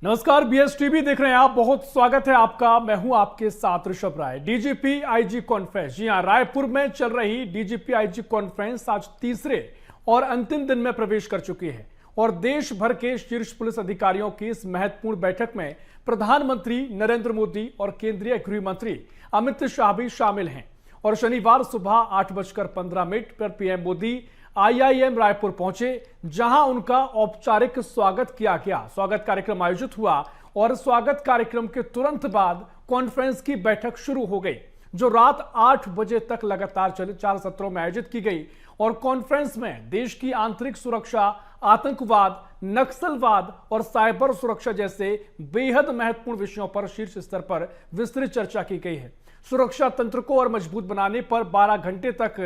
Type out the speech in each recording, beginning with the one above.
नमस्कार, बीएसटीवी देख रहे हैं आप। बहुत स्वागत है आपका। मैं हूं आपके साथ ऋषभ राय। डीजीपी आईजी कॉन्फ्रेंस, जी हां, रायपुर में चल रही डीजीपी आईजी कॉन्फ्रेंस आज तीसरे और अंतिम दिन में प्रवेश कर चुकी है और देश भर के शीर्ष पुलिस अधिकारियों की इस महत्वपूर्ण बैठक में प्रधानमंत्री नरेंद्र मोदी और केंद्रीय गृह मंत्री अमित शाह भी शामिल हैं। और शनिवार सुबह 8:15 पर पीएम मोदी आईआईएम रायपुर पहुंचे, जहां उनका औपचारिक स्वागत किया गया। स्वागत कार्यक्रम आयोजित हुआ और स्वागत कार्यक्रम के तुरंत बाद कॉन्फ्रेंस की बैठक शुरू हो गई, जो रात 8 बजे तक लगातार चले 4 सत्रों में आयोजित की गई। और कॉन्फ्रेंस में देश की आंतरिक सुरक्षा, आतंकवाद, नक्सलवाद और साइबर सुरक्षा जैसे बेहद महत्वपूर्ण विषयों पर शीर्ष स्तर पर विस्तृत चर्चा की गई है। सुरक्षा तंत्र को और मजबूत बनाने पर 12 घंटे तक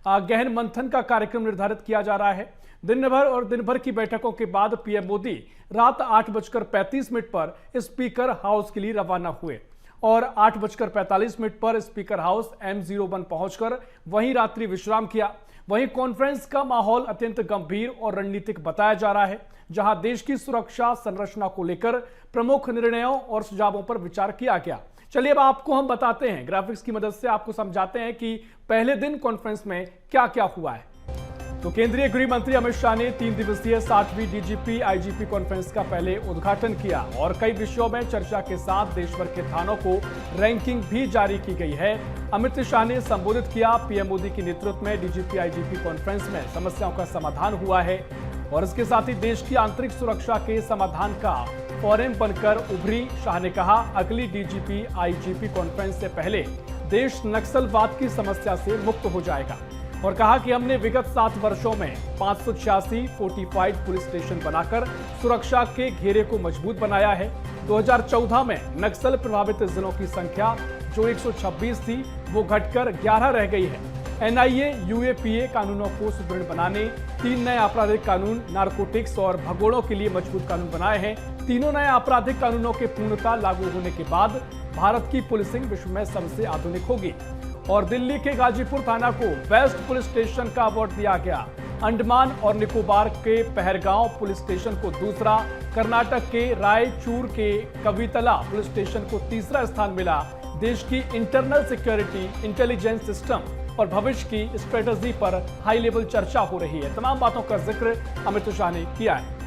गहन मंथन का कार्यक्रम निर्धारित किया जा रहा है। दिन भर की बैठकों के बाद पीएम मोदी रात 8:35 पर स्पीकर हाउस के लिए रवाना हुए और 8:45 पर स्पीकर हाउस M01 पहुंचकर वहीं रात्रि विश्राम किया। वहीं कॉन्फ्रेंस का माहौल अत्यंत गंभीर और रणनीतिक बताया जा रहा है, जहां देश की सुरक्षा संरचना को लेकर प्रमुख निर्णयों और सुझावों पर विचार किया गया। चलिए अब आपको हम बताते हैं, ग्राफिक्स की मदद से आपको समझाते हैं कि पहले दिन कॉन्फ्रेंस में क्या क्या हुआ है। तो केंद्रीय गृह मंत्री अमित शाह ने 3 दिवसीय 60वीं डीजीपी आईजीपी कॉन्फ्रेंस का पहले उद्घाटन किया और कई विषयों में चर्चा के साथ देश भर के थानों को रैंकिंग भी जारी की गई है। अमित शाह ने संबोधित किया। पीएम मोदी के नेतृत्व में डीजीपी आईजीपी कॉन्फ्रेंस में समस्याओं का समाधान हुआ है और इसके साथ ही देश की आंतरिक सुरक्षा के समाधान का फोरम बनकर उभरी। शाह ने कहा, अगली डीजीपी आईजीपी कॉन्फ्रेंस से पहले देश नक्सलवाद की समस्या से मुक्त हो जाएगा और कहा कि हमने विगत 7 वर्षों में 586 फोर्टिफाइड पुलिस स्टेशन बनाकर सुरक्षा के घेरे को मजबूत बनाया है। 2014 में नक्सल प्रभावित जिलों की संख्या जो 126 थी, वो घटकर 11 रह गई है। एनआईए, यूएपीए कानूनों को सुदृढ़ बनाने 3 नए आपराधिक कानून, नारकोटिक्स और भगोड़ों के लिए मजबूत कानून बनाए हैं। तीनों नए आपराधिक कानूनों के पूर्णतः लागू होने के बाद भारत की पुलिसिंग विश्व में सबसे आधुनिक होगी। और दिल्ली के गाजीपुर थाना को बेस्ट पुलिस स्टेशन का अवार्ड दिया गया। अंडमान और निकोबार के पहरगांव पुलिस स्टेशन को दूसरा, कर्नाटक के रायचूर के कवितला पुलिस स्टेशन को तीसरा स्थान मिला। देश की इंटरनल सिक्योरिटी, इंटेलिजेंस सिस्टम और भविष्य की स्ट्रेटजी पर हाई लेवल चर्चा हो रही है। तमाम बातों का जिक्र अमित शाह ने किया है।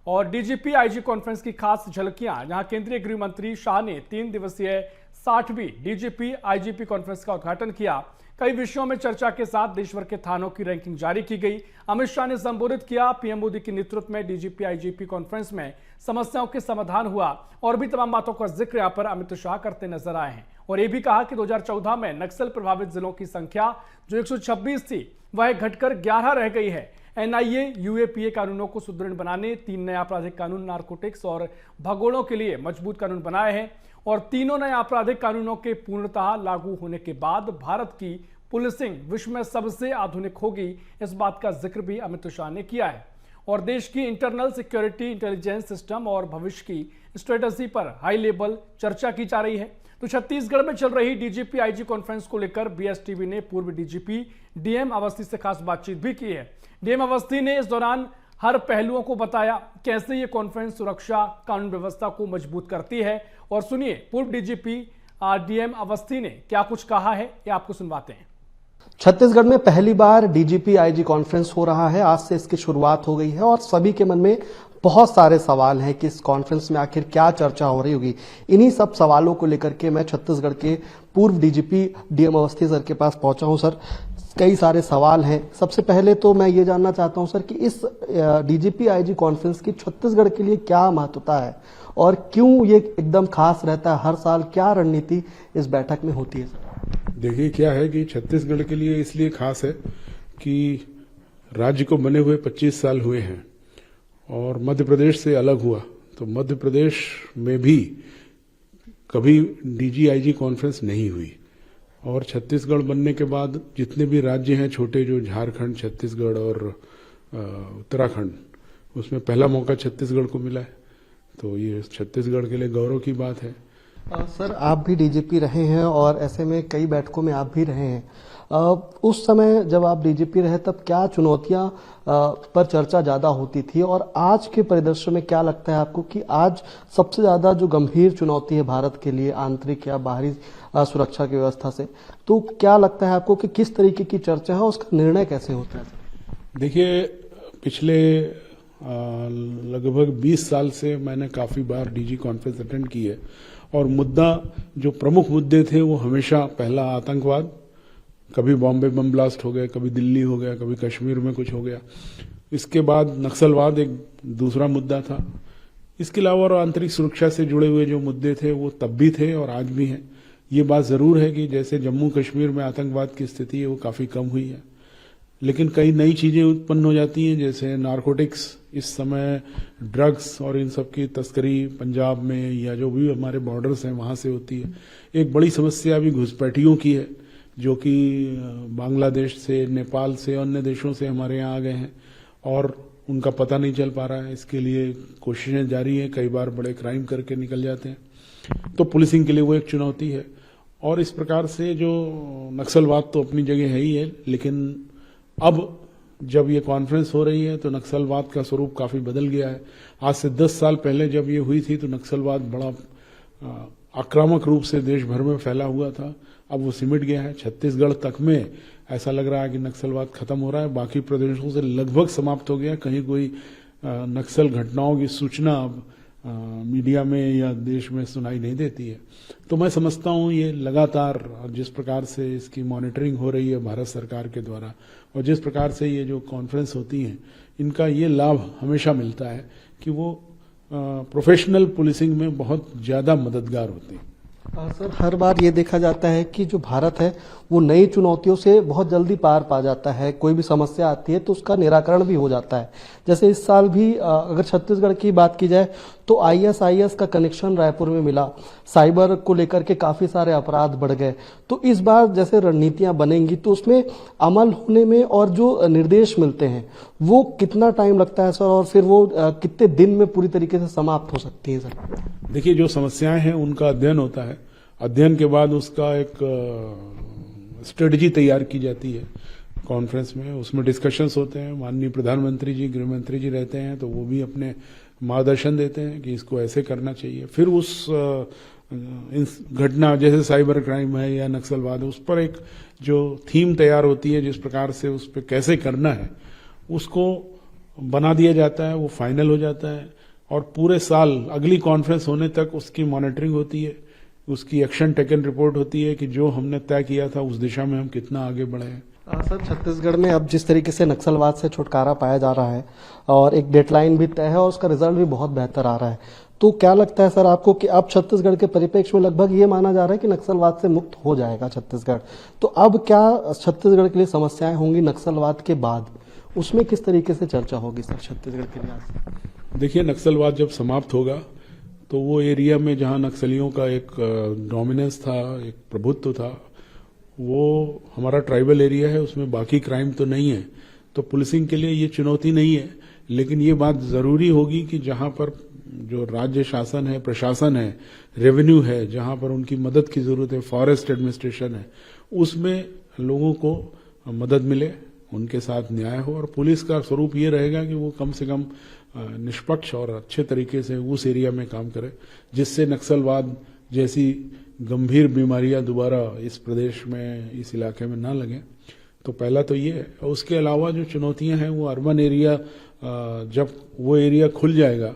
और डीजीपी आईजी कॉन्फ्रेंस की खास झलकियां, जहां केंद्रीय गृह मंत्री शाह ने 3 दिवसीय 60वीं डीजीपी आईजीपी कॉन्फ्रेंस का उद्घाटन किया। कई विषयों में चर्चा के साथ देश भर के थानों की रैंकिंग जारी की गई। अमित शाह ने संबोधित किया। पीएम मोदी के नेतृत्व में डीजीपी आईजीपी कॉन्फ्रेंस में समस्याओं के समाधान हुआ और भी तमाम बातों का जिक्र यहां पर अमित शाह करते नजर आए हैं। और यह भी कहा कि 2014 में नक्सल प्रभावित जिलों की संख्या जो 126 थी, वह घटकर 11 रह गई है। एनआईए, यूएपीए कानूनों को सुदृढ़ बनाने 3 नए आपराधिक कानून, नारकोटिक्स और भगोड़ों के लिए मजबूत कानून बनाए हैं और तीनों नए आपराधिक कानूनों के पूर्णतः लागू होने के बाद भारत की पुलिसिंग विश्व में सबसे आधुनिक होगी। इस बात का जिक्र भी अमित शाह ने किया है। और देश की इंटरनल सिक्योरिटी, इंटेलिजेंस सिस्टम और भविष्य की स्ट्रेटजी पर हाई लेवल चर्चा की जा रही है। तो छत्तीसगढ़ में चल रही डीजीपी आईजी कॉन्फ्रेंस को लेकर बीएसटीवी ने पूर्व डीजीपी डीएम अवस्थी से खास बातचीत भी की है। डीएम अवस्थी ने इस दौरान हर पहलुओं को बताया, कैसे ये कॉन्फ्रेंस सुरक्षा, कानून व्यवस्था को मजबूत करती है। और सुनिए पूर्व डीजीपी डीएम अवस्थी ने क्या कुछ कहा है, ये आपको सुनवाते हैं। छत्तीसगढ़ में पहली बार डीजीपी आईजी कॉन्फ्रेंस हो रहा है। आज से इसकी शुरुआत हो गई है और सभी के मन में बहुत सारे सवाल हैं कि इस कॉन्फ्रेंस में आखिर क्या चर्चा हो रही होगी। इन्हीं सब सवालों को लेकर के मैं छत्तीसगढ़ के पूर्व डीजीपी डीएम अवस्थी सर के पास पहुंचा हूं। सर, कई सारे सवाल हैं। सबसे पहले तो मैं ये जानना चाहता हूं सर कि इस डीजीपी आईजी कॉन्फ्रेंस की छत्तीसगढ़ के लिए क्या महत्वता है और क्यों ये एकदम खास रहता है। हर साल क्या रणनीति इस बैठक में होती है सर? देखिए, क्या है कि छत्तीसगढ़ के लिए इसलिए खास है कि राज्य को बने हुए 25 साल हुए हैं और मध्य प्रदेश से अलग हुआ, तो मध्य प्रदेश में भी कभी डीजी आईजी कॉन्फ्रेंस नहीं हुई। और छत्तीसगढ़ बनने के बाद जितने भी राज्य हैं छोटे, जो झारखंड, छत्तीसगढ़ और उत्तराखंड, उसमें पहला मौका छत्तीसगढ़ को मिला है। तो ये छत्तीसगढ़ के लिए गौरव की बात है। सर, आप भी डीजीपी रहे हैं और ऐसे में कई बैठकों में आप भी रहे हैं। उस समय जब आप डीजीपी रहे तब क्या चुनौतियां पर चर्चा ज्यादा होती थी, और आज के परिदृश्य में क्या लगता है आपको कि आज सबसे ज्यादा जो गंभीर चुनौती है भारत के लिए, आंतरिक या बाहरी सुरक्षा की व्यवस्था से, तो क्या लगता है आपको कि किस तरीके की चर्चा है, उसका निर्णय कैसे होता है? देखिए, पिछले लगभग 20 साल से मैंने काफी बार डीजी कॉन्फ्रेंस अटेंड की है, और मुद्दा जो प्रमुख मुद्दे थे वो हमेशा पहला आतंकवाद, कभी बॉम्बे बम ब्लास्ट हो गया, कभी दिल्ली हो गया, कभी कश्मीर में कुछ हो गया, इसके बाद नक्सलवाद एक दूसरा मुद्दा था। इसके अलावा और आंतरिक सुरक्षा से जुड़े हुए जो मुद्दे थे वो तब भी थे और आज भी हैं। ये बात जरूर है कि जैसे जम्मू कश्मीर में आतंकवाद की स्थिति है वो काफी कम हुई है, लेकिन कई नई चीजें उत्पन्न हो जाती हैं, जैसे नारकोटिक्स। इस समय ड्रग्स और इन सब की तस्करी पंजाब में या जो भी हमारे बॉर्डर्स हैं वहां से होती है। एक बड़ी समस्या अभी घुसपैठियों की है, जो कि बांग्लादेश से, नेपाल से, अन्य देशों से हमारे यहाँ आ गए हैं और उनका पता नहीं चल पा रहा है। इसके लिए कोशिशें जारी हैं, कई बार बड़े क्राइम करके निकल जाते हैं, तो पुलिसिंग के लिए वो एक चुनौती है। और इस प्रकार से जो नक्सलवाद तो अपनी जगह है ही है, लेकिन अब जब ये कॉन्फ्रेंस हो रही है तो नक्सलवाद का स्वरूप काफी बदल गया है। आज से 10 साल पहले जब ये हुई थी तो नक्सलवाद बड़ा आक्रामक रूप से देश भर में फैला हुआ था, अब वो सिमट गया है। छत्तीसगढ़ तक में ऐसा लग रहा है कि नक्सलवाद खत्म हो रहा है, बाकी प्रदेशों से लगभग समाप्त हो गया। कहीं कोई नक्सल घटनाओं की सूचना अब मीडिया में या देश में सुनाई नहीं देती है। तो मैं समझता हूं ये लगातार जिस प्रकार से इसकी मॉनिटरिंग हो रही है भारत सरकार के द्वारा, और जिस प्रकार से ये जो कॉन्फ्रेंस होती हैं, इनका ये लाभ हमेशा मिलता है कि वो प्रोफेशनल पुलिसिंग में बहुत ज्यादा मददगार होती है। सर, हर बार ये देखा जाता है कि जो भारत है वो नई चुनौतियों से बहुत जल्दी पार पा जाता है। कोई भी समस्या आती है तो उसका निराकरण भी हो जाता है। जैसे इस साल भी अगर छत्तीसगढ़ की बात की जाए तो ISIS का कनेक्शन रायपुर में मिला, साइबर को लेकर के काफी सारे अपराध बढ़ गए। तो इस बार जैसे रणनीतियां बनेंगी तो उसमें अमल होने में और जो निर्देश मिलते हैं वो कितना टाइम लगता है सर, और फिर वो कितने दिन में पूरी तरीके से समाप्त हो सकती है सर? देखिए, जो समस्याएं हैं उनका अध्ययन होता है, अध्ययन के बाद उसका एक स्ट्रेटजी तैयार की जाती है कॉन्फ्रेंस में, उसमें डिस्कशंस होते हैं। माननीय प्रधानमंत्री जी, गृह मंत्री जी रहते हैं, तो वो भी अपने मार्गदर्शन देते हैं कि इसको ऐसे करना चाहिए। फिर उस घटना जैसे साइबर क्राइम है या नक्सलवाद, उस पर एक जो थीम तैयार होती है, जिस प्रकार से उस पर कैसे करना है उसको बना दिया जाता है, वो फाइनल हो जाता है। और पूरे साल अगली कॉन्फ्रेंस होने तक उसकी मॉनिटरिंग होती है, उसकी एक्शन टेकन रिपोर्ट होती है कि जो हमने तय किया था उस दिशा में हम कितना आगे बढ़े हैं। सर, छत्तीसगढ़ में अब जिस तरीके से नक्सलवाद से छुटकारा पाया जा रहा है और एक डेडलाइन भी तय है और उसका रिजल्ट भी बहुत बेहतर आ रहा है, तो क्या लगता है सर आपको कि अब छत्तीसगढ़ के परिप्रेक्ष्य में लगभग ये माना जा रहा है कि नक्सलवाद से मुक्त हो जाएगा छत्तीसगढ़, तो अब क्या छत्तीसगढ़ के लिए समस्याएं होंगी नक्सलवाद के बाद? उसमें किस तरीके से चर्चा होगी सर छत्तीसगढ़ के लिए? देखिए, नक्सलवाद जब समाप्त होगा तो वो एरिया में जहां नक्सलियों का एक डोमिनेंस था, एक प्रभुत्व था, वो हमारा ट्राइबल एरिया है, उसमें बाकी क्राइम तो नहीं है, तो पुलिसिंग के लिए ये चुनौती नहीं है। लेकिन ये बात जरूरी होगी कि जहां पर जो राज्य शासन है, प्रशासन है, रेवेन्यू है, जहां पर उनकी मदद की जरूरत है, फॉरेस्ट एडमिनिस्ट्रेशन है, उसमें लोगों को मदद मिले, उनके साथ न्याय हो। और पुलिस का स्वरूप ये रहेगा कि वो कम से कम निष्पक्ष और अच्छे तरीके से उस एरिया में काम करे, जिससे नक्सलवाद जैसी गंभीर बीमारियां दोबारा इस प्रदेश में, इस इलाके में ना लगे। तो पहला तो ये है। और उसके अलावा जो चुनौतियां हैं वो अर्बन एरिया, जब वो एरिया खुल जाएगा,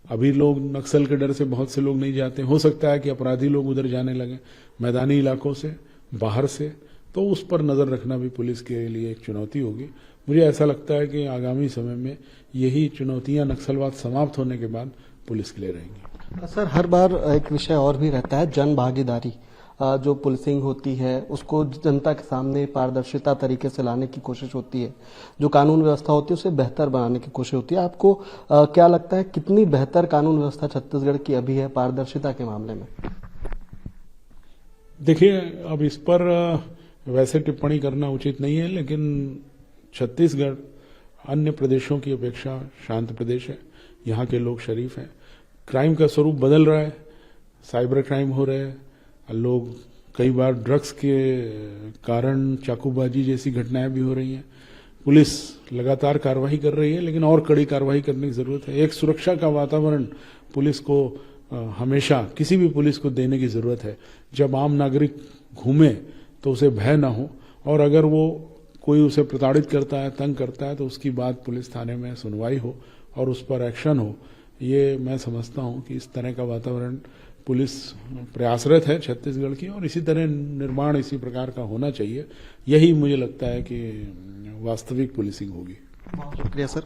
अभी लोग नक्सल के डर से बहुत से लोग नहीं जाते, हो सकता है कि अपराधी लोग उधर जाने लगे मैदानी इलाकों से, बाहर से, तो उस पर नजर रखना भी पुलिस के लिए एक चुनौती होगी। मुझे ऐसा लगता है कि आगामी समय में यही चुनौतियां नक्सलवाद समाप्त होने के बाद पुलिस के लिए रहेंगी। सर, हर बार एक विषय और भी रहता है, जन भागीदारी। जो पुलिसिंग होती है उसको जनता के सामने पारदर्शिता तरीके से लाने की कोशिश होती है, जो कानून व्यवस्था होती है उसे बेहतर बनाने की कोशिश होती है। आपको क्या लगता है कितनी बेहतर कानून व्यवस्था छत्तीसगढ़ की अभी है पारदर्शिता के मामले में? देखिए, अब इस पर वैसे टिप्पणी करना उचित नहीं है, लेकिन छत्तीसगढ़ अन्य प्रदेशों की अपेक्षा शांत प्रदेश है, यहाँ के लोग शरीफ हैं। क्राइम का स्वरूप बदल रहा है, साइबर क्राइम हो रहे हैं, लोग कई बार ड्रग्स के कारण चाकूबाजी जैसी घटनाएं भी हो रही हैं। पुलिस लगातार कार्रवाई कर रही है, लेकिन और कड़ी कार्रवाई करने की जरूरत है। एक सुरक्षा का वातावरण पुलिस को हमेशा, किसी भी पुलिस को देने की जरूरत है। जब आम नागरिक घूमे तो उसे भय ना हो, और अगर वो कोई उसे प्रताड़ित करता है, तंग करता है, तो उसकी बात पुलिस थाने में सुनवाई हो और उस पर एक्शन हो। ये मैं समझता हूं कि इस तरह का वातावरण पुलिस प्रयासरत है छत्तीसगढ़ की, और इसी तरह निर्माण इसी प्रकार का होना चाहिए। यही मुझे लगता है कि वास्तविक पुलिसिंग होगी। बहुत शुक्रिया सर।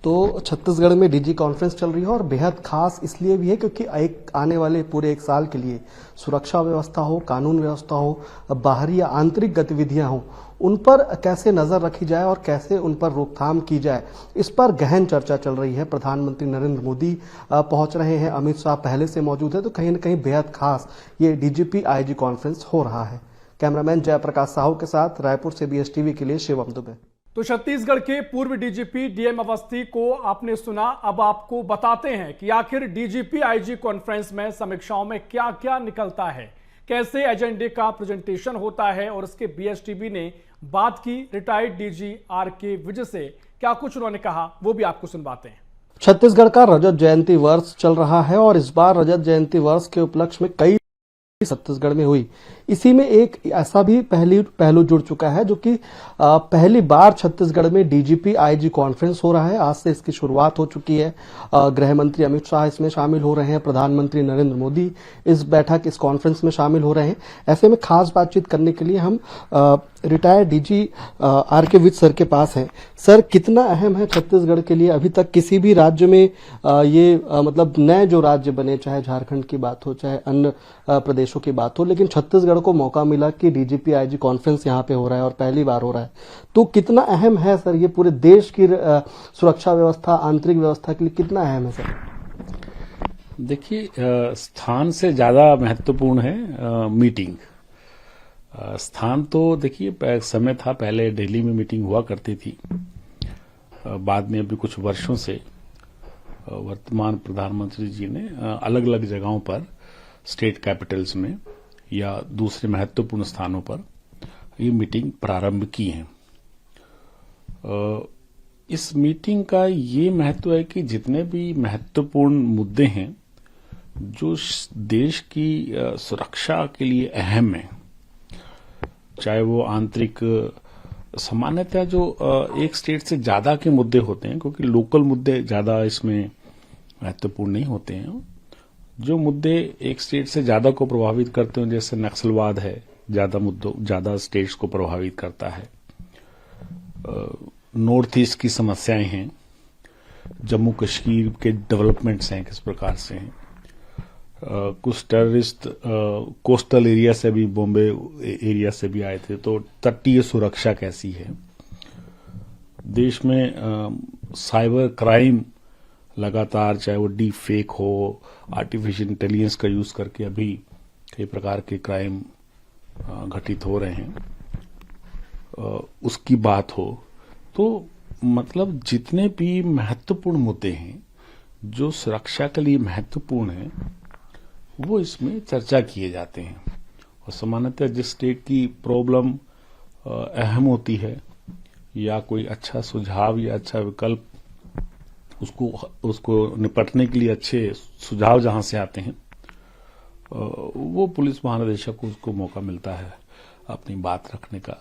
तो छत्तीसगढ़ में डीजी कॉन्फ्रेंस चल रही है और बेहद खास इसलिए भी है क्योंकि एक आने वाले पूरे एक साल के लिए सुरक्षा व्यवस्था हो, कानून व्यवस्था हो, बाहरी या आंतरिक गतिविधियां हो, उन पर कैसे नजर रखी जाए और कैसे उन पर रोकथाम की जाए, इस पर गहन चर्चा चल रही है। प्रधानमंत्री नरेंद्र मोदी पहुंच रहे हैं, अमित शाह पहले से मौजूद है, तो कहीं न कहीं बेहद खास ये डीजीपी आईजी कॉन्फ्रेंस हो रहा है। कैमरामैन जयप्रकाश साहू के साथ रायपुर से BSTV के लिए शिवम दुबे। तो छत्तीसगढ़ के पूर्व डीजीपी डीएम अवस्थी को आपने सुना। अब आपको बताते हैं कि आखिर डीजीपी आईजी कॉन्फ्रेंस में समीक्षाओं में क्या क्या निकलता है, कैसे एजेंडे का प्रेजेंटेशन होता है, और इसके BSTV ने बात की रिटायर्ड डीजी RK विजय से, क्या कुछ उन्होंने कहा वो भी आपको सुनवाते हैं। छत्तीसगढ़ का रजत जयंती वर्ष चल रहा है और इस बार रजत जयंती वर्ष के उपलक्ष्य में कई छत्तीसगढ़ में हुई। इसी में एक ऐसा भी पहलू जुड़ चुका है जो कि पहली बार छत्तीसगढ़ में डीजीपी आईजी कॉन्फ्रेंस हो रहा है। आज से इसकी शुरुआत हो चुकी है। गृह मंत्री अमित शाह इसमें शामिल हो रहे हैं, प्रधानमंत्री नरेंद्र मोदी इस कॉन्फ्रेंस में शामिल हो रहे हैं। ऐसे में खास बातचीत करने के लिए हम retired DG RK Vij sir के पास हैं। सर, कितना अहम है छत्तीसगढ़ के लिए अभी तक किसी भी राज्य में मतलब नए जो राज्य बने, चाहे झारखंड की बात हो, चाहे अन्य प्रदेशों की बात हो, लेकिन छत्तीसगढ़ को मौका मिला कि डीजीपी आईजी कॉन्फ्रेंस यहाँ पे हो रहा है और पहली बार हो रहा है, तो कितना अहम है सर ये पूरे देश की सुरक्षा व्यवस्था, आंतरिक व्यवस्था के लिए कितना अहम है सर? देखिए, स्थान से ज्यादा महत्वपूर्ण है मीटिंग। स्थान तो देखिए, समय था पहले दिल्ली में मीटिंग हुआ करती थी, बाद में अभी कुछ वर्षों से वर्तमान प्रधानमंत्री जी ने अलग अलग जगहों पर, स्टेट कैपिटल्स में या दूसरे महत्वपूर्ण स्थानों पर ये मीटिंग प्रारंभ की है। इस मीटिंग का ये महत्व है कि जितने भी महत्वपूर्ण मुद्दे हैं जो देश की सुरक्षा के लिए अहम है, चाहे वो आंतरिक, सामान्यतः जो एक स्टेट से ज्यादा के मुद्दे होते हैं, क्योंकि लोकल मुद्दे ज्यादा इसमें महत्वपूर्ण नहीं होते हैं, जो मुद्दे एक स्टेट से ज्यादा को प्रभावित करते हैं, जैसे नक्सलवाद है, ज्यादा स्टेट्स को प्रभावित करता है, नॉर्थ ईस्ट की समस्याएं हैं, जम्मू कश्मीर के डेवलपमेंट्स हैं किस प्रकार से हैं, कुछ टेररिस्ट कोस्टल एरिया से भी, बॉम्बे एरिया से भी आए थे, तो तटीय सुरक्षा कैसी है, देश में साइबर क्राइम लगातार, चाहे वो डीप फेक हो, आर्टिफिशियल इंटेलिजेंस का यूज करके अभी कई प्रकार के क्राइम घटित हो रहे हैं, उसकी बात हो, तो मतलब जितने भी महत्वपूर्ण मुद्दे हैं जो सुरक्षा के लिए महत्वपूर्ण हैं, वो इसमें चर्चा किए जाते हैं। और सामान्यतः जिस स्टेट की प्रॉब्लम अहम होती है या कोई अच्छा सुझाव या अच्छा विकल्प, उसको निपटने के लिए अच्छे सुझाव जहां से आते हैं, वो पुलिस महानिदेशक को उसको मौका मिलता है अपनी बात रखने का,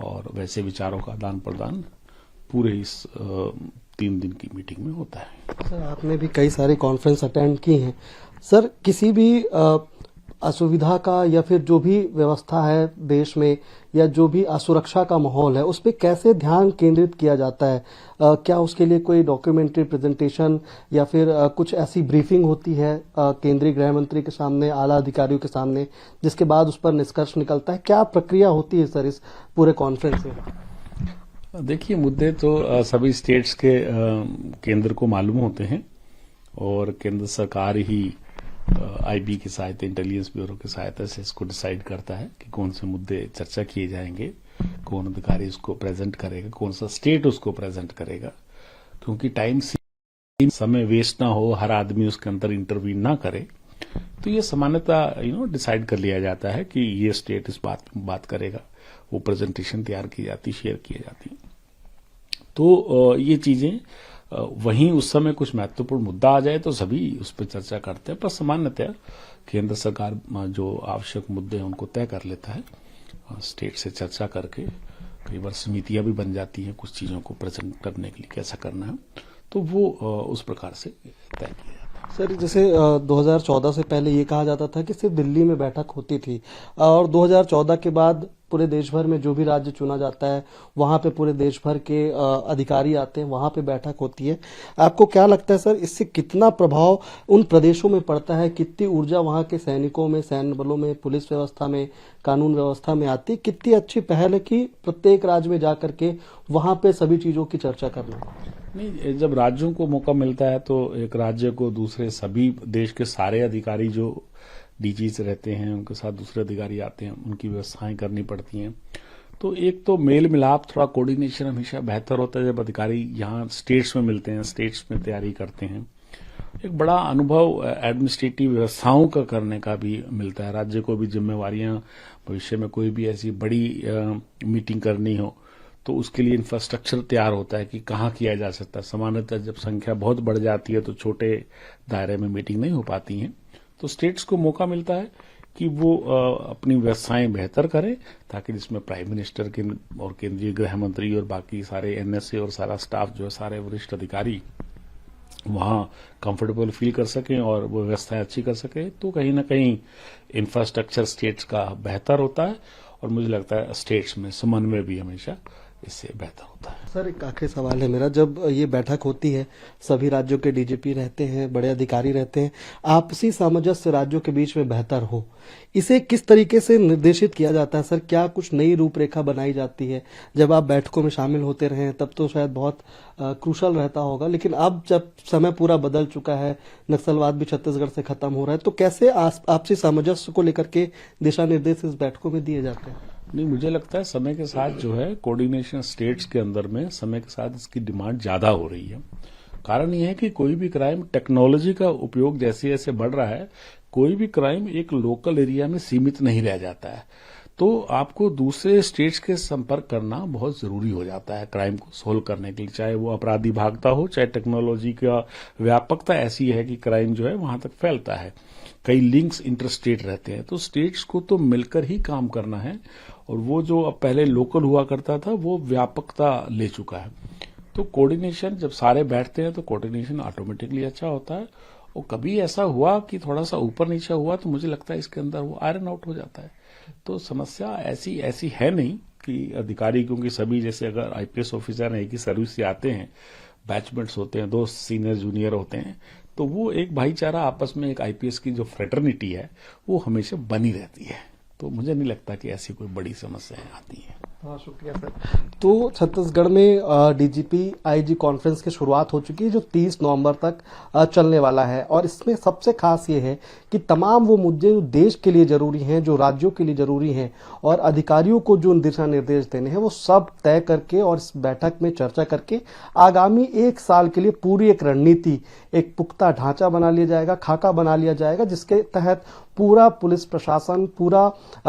और वैसे विचारों का आदान प्रदान पूरे इस 3 दिन की मीटिंग में होता है। सर, आपने भी कई सारी कॉन्फ्रेंस अटेंड की हैं। सर, किसी भी असुविधा का या फिर जो भी व्यवस्था है देश में या जो भी असुरक्षा का माहौल है, उस पर कैसे ध्यान केंद्रित किया जाता है? क्या उसके लिए कोई डॉक्यूमेंट्री प्रेजेंटेशन या फिर कुछ ऐसी ब्रीफिंग होती है केंद्रीय गृह मंत्री के सामने, आला अधिकारियों के सामने, जिसके बाद उस पर निष्कर्ष निकलता है? क्या प्रक्रिया होती है सर इस पूरे कॉन्फ्रेंस में? देखिए, मुद्दे तो सभी स्टेट्स के केंद्र को मालूम होते हैं, और केंद्र सरकार ही IB की सहायता, इंटेलिजेंस ब्यूरो की सहायता से इसको डिसाइड करता है कि कौन से मुद्दे चर्चा किए जाएंगे, कौन अधिकारी उसको प्रेजेंट करेगा, कौन सा स्टेट उसको प्रेजेंट करेगा, क्योंकि टाइम समय वेस्ट ना हो, हर आदमी उसके अंदर इंटरवीन ना करे, तो ये सामान्यतः डिसाइड कर लिया जाता है कि ये स्टेट इस बात करेगा, वो प्रेजेंटेशन तैयार की जाती, शेयर की जाती। तो ये चीजें वहीं उस समय कुछ महत्वपूर्ण मुद्दा आ जाए तो सभी उस पर चर्चा करते हैं, पर सामान्यतः केंद्र सरकार जो आवश्यक मुद्दे हैं उनको तय कर लेता है, स्टेट से चर्चा करके कई बार समितियां भी बन जाती हैं कुछ चीजों को प्रेजेंट करने के लिए, कैसा करना है, तो वो उस प्रकार से तय किया जाता है। सर, जैसे 2014 से पहले ये कहा जाता था कि सिर्फ दिल्ली में बैठक होती थी, और 2014 के बाद पूरे देश भर में जो भी राज्य चुना जाता है वहां पे पूरे देश भर के अधिकारी आते हैं, वहां पे बैठक होती है। आपको क्या लगता है सर, इससे कितना प्रभाव उन प्रदेशों में पड़ता है, कितनी ऊर्जा वहां के सैनिकों में, सैन्य बलों में, पुलिस व्यवस्था में, कानून व्यवस्था में आती है? कितनी अच्छी पहल है कि प्रत्येक राज्य में जाकर के वहां पे सभी चीजों की चर्चा करना? नहीं, जब राज्यों को मौका मिलता है तो एक राज्य को दूसरे सभी देश के सारे अधिकारी जो डीजीज रहते हैं उनके साथ दूसरे अधिकारी आते हैं, उनकी व्यवस्थाएं करनी पड़ती हैं। तो एक तो मेल मिलाप, थोड़ा कोऑर्डिनेशन हमेशा बेहतर होता है जब अधिकारी यहाँ स्टेट्स में मिलते हैं, स्टेट्स में तैयारी करते हैं। एक बड़ा अनुभव एडमिनिस्ट्रेटिव व्यवस्थाओं का करने का भी मिलता है। राज्य को भी जिम्मेवारियां, भविष्य में कोई भी ऐसी बड़ी मीटिंग करनी हो तो उसके लिए इंफ्रास्ट्रक्चर तैयार होता है कि कहाँ किया जा सकता है। सामान्यतः जब संख्या बहुत बढ़ जाती है तो छोटे दायरे में मीटिंग नहीं हो पाती हैं, तो स्टेट्स को मौका मिलता है कि वो अपनी व्यवस्थाएं बेहतर करें, ताकि जिसमें प्राइम मिनिस्टर के और केंद्रीय गृह मंत्री और बाकी सारे एनएसए और सारा स्टाफ जो है, सारे वरिष्ठ अधिकारी वहां कंफर्टेबल फील कर सकें और वो व्यवस्थाएं अच्छी कर सकें। तो कहीं ना कहीं इंफ्रास्ट्रक्चर स्टेट्स का बेहतर होता है, और मुझे लगता है स्टेट्स में समन्वय भी हमेशा इससे बेहतर होता है। सर, एक आखिरी सवाल है मेरा, जब ये बैठक होती है, सभी राज्यों के डीजीपी रहते हैं, बड़े अधिकारी रहते हैं, आपसी सामंजस्य राज्यों के बीच में बेहतर हो, इसे किस तरीके से निर्देशित किया जाता है? सर, क्या कुछ नई रूपरेखा बनाई जाती है? जब आप बैठकों में शामिल होते रहे तब तो शायद बहुत क्रूशल रहता होगा, लेकिन अब जब समय पूरा बदल चुका है, नक्सलवाद भी छत्तीसगढ़ से खत्म हो रहा है, तो कैसे आपसी सामंजस्य को लेकर के दिशा निर्देश इस बैठकों में दिए जाते हैं? नहीं, मुझे लगता है समय के साथ जो है कोऑर्डिनेशन स्टेट्स के अंदर में समय के साथ इसकी डिमांड ज्यादा हो रही है। कारण यह है कि कोई भी क्राइम, टेक्नोलॉजी का उपयोग जैसे जैसे बढ़ रहा है, कोई भी क्राइम एक लोकल एरिया में सीमित नहीं रह जाता है। तो आपको दूसरे स्टेट्स के संपर्क करना बहुत जरूरी हो जाता है क्राइम को सोल्व करने के लिए, चाहे वो अपराधी भागता हो, चाहे टेक्नोलॉजी का व्यापकता ऐसी है कि क्राइम जो है वहां तक फैलता है। कई लिंक्स इंटरस्टेट रहते हैं, तो स्टेट्स को तो मिलकर ही काम करना है, और वो जो अब पहले लोकल हुआ करता था वो व्यापकता ले चुका है। तो कोऑर्डिनेशन जब सारे बैठते हैं तो कोऑर्डिनेशन ऑटोमेटिकली अच्छा होता है, और कभी ऐसा हुआ कि थोड़ा सा ऊपर नीचे हुआ तो मुझे लगता है इसके अंदर वो आयरन आउट हो जाता है। तो समस्या ऐसी है नहीं कि अधिकारी, क्योंकि सभी जैसे अगर आईपीएस ऑफिसर एक ही सर्विस से आते हैं, बैचमेट्स होते हैं, दोस्त सीनियर जूनियर होते हैं, तो वो एक भाईचारा आपस में, एक आईपीएस की जो फ्रेटर्निटी है वो हमेशा बनी रहती है। तो मुझे नहीं लगता कि ऐसी कोई बड़ी समस्याएं आती हैं। हाँ, शुक्रिया सर। तो छत्तीसगढ़ में डीजीपी आईजी कॉन्फ्रेंस की शुरुआत हो चुकी है, जो 30 नवंबर तक चलने वाला है, और इसमें सबसे खास ये है कि तमाम वो मुद्दे जो देश के लिए जरूरी हैं, जो राज्यों के लिए जरूरी हैं, और अधिकारियों को जो दिशा निर्देश देने हैं, वो सब तय करके और इस बैठक में चर्चा करके आगामी 1 साल के लिए पूरी एक रणनीति, एक पुख्ता ढांचा बना लिया जाएगा, खाका बना लिया जाएगा, जिसके तहत पूरा पुलिस प्रशासन, पूरा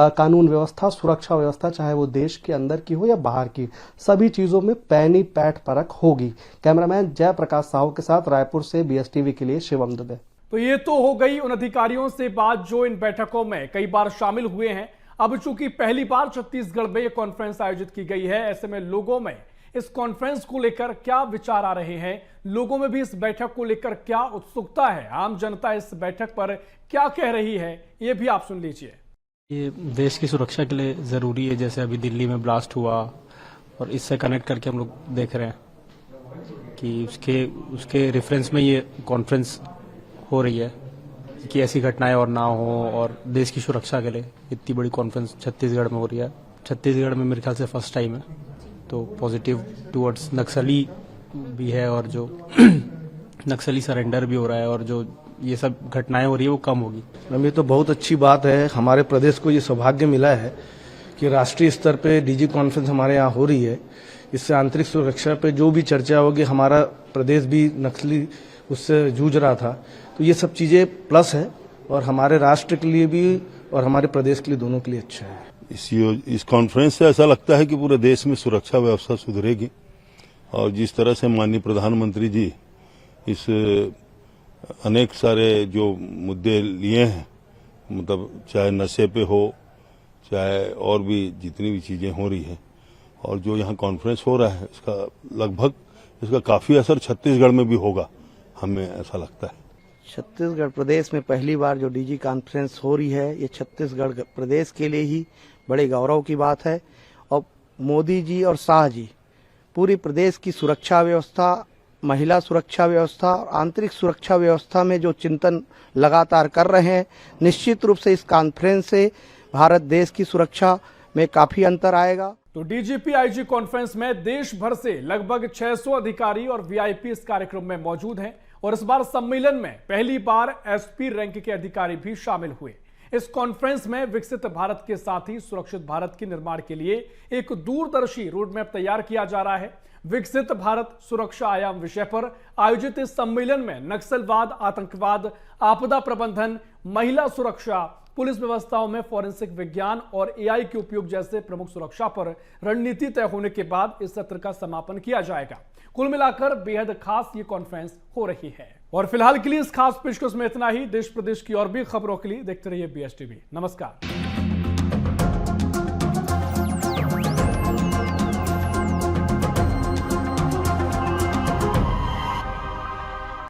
कानून व्यवस्था, सुरक्षा व्यवस्था, चाहे वो देश के अंदर की हो या बाहर की, सभी चीजों में पैनी पैठ परख होगी। कैमरामैन जयप्रकाश साहू के साथ रायपुर से बीएसटीवी के लिए शिवम दुबे। तो ये तो हो गई उन अधिकारियों से बात जो इन बैठकों में कई बार शामिल हुए हैं। अब चूंकि पहली बार छत्तीसगढ़ में यह कॉन्फ्रेंस आयोजित की गई है, ऐसे में लोगों में इस कॉन्फ्रेंस को लेकर क्या विचार आ रहे हैं, लोगों में भी इस बैठक को लेकर क्या उत्सुकता है, आम जनता इस बैठक पर क्या कह रही है, ये भी आप सुन लीजिए। ये देश की सुरक्षा के लिए ज़रूरी है। जैसे अभी दिल्ली में ब्लास्ट हुआ, और इससे कनेक्ट करके हम लोग देख रहे हैं कि उसके रेफरेंस में ये कॉन्फ्रेंस हो रही है कि ऐसी घटनाएं और ना हो, और देश की सुरक्षा के लिए इतनी बड़ी कॉन्फ्रेंस छत्तीसगढ़ में हो रही है। छत्तीसगढ़ में मेरे ख्याल से फर्स्ट टाइम है, तो पॉजिटिव टुवर्ड्स नक्सली भी है, और जो नक्सली सरेंडर भी हो रहा है, और जो ये सब घटनाएं हो रही है वो कम होगी। ये तो बहुत अच्छी बात है। हमारे प्रदेश को ये सौभाग्य मिला है कि राष्ट्रीय स्तर पे डीजी कॉन्फ्रेंस हमारे यहाँ हो रही है। इससे आंतरिक सुरक्षा पे जो भी चर्चा होगी, हमारा प्रदेश भी नक्सली उससे जूझ रहा था, तो ये सब चीजें प्लस है। और हमारे राष्ट्र के लिए भी और हमारे प्रदेश के लिए दोनों के लिए अच्छा है। इस कॉन्फ्रेंस से ऐसा लगता है कि पूरे देश में सुरक्षा व्यवस्था सुधरेगी और जिस तरह से माननीय प्रधानमंत्री जी इस अनेक सारे जो मुद्दे लिए हैं, मतलब चाहे नशे पे हो, चाहे और भी जितनी भी चीजें हो रही हैं, और जो यहाँ कॉन्फ्रेंस हो रहा है इसका लगभग इसका काफी असर छत्तीसगढ़ में भी होगा, हमें ऐसा लगता है। छत्तीसगढ़ प्रदेश में पहली बार जो डीजी कॉन्फ्रेंस हो रही है, ये छत्तीसगढ़ प्रदेश के लिए ही बड़े गौरव की बात है। और मोदी जी और शाह जी पूरी प्रदेश की सुरक्षा व्यवस्था, महिला सुरक्षा व्यवस्था और आंतरिक सुरक्षा व्यवस्था में जो चिंतन लगातार कर रहे हैं, निश्चित रूप से इस कॉन्फ्रेंस से भारत देश की सुरक्षा में काफी अंतर आएगा। तो डीजीपी आईजी कॉन्फ्रेंस में देश भर से लगभग 600 अधिकारी और वीआईपी इस कार्यक्रम में मौजूद हैं और इस बार सम्मेलन में पहली बार एसपी रैंक के अधिकारी भी शामिल हुए। इस कॉन्फ्रेंस में विकसित भारत के साथ ही सुरक्षित भारत के निर्माण के लिए एक दूरदर्शी रोडमैप तैयार किया जा रहा है। विकसित भारत सुरक्षा आयाम विषय पर आयोजित इस सम्मेलन में नक्सलवाद, आतंकवाद, आपदा प्रबंधन, महिला सुरक्षा, पुलिस व्यवस्थाओं में फॉरेंसिक विज्ञान और एआई के उपयोग जैसे प्रमुख सुरक्षा पर रणनीति तय होने के बाद इस सत्र का समापन किया जाएगा। कुल मिलाकर बेहद खास ये कॉन्फ्रेंस हो रही है। और फिलहाल के लिए इस खास पेशकश में इतना ही। देश प्रदेश की और भी खबरों के लिए देखते रहिए BSTV। नमस्कार।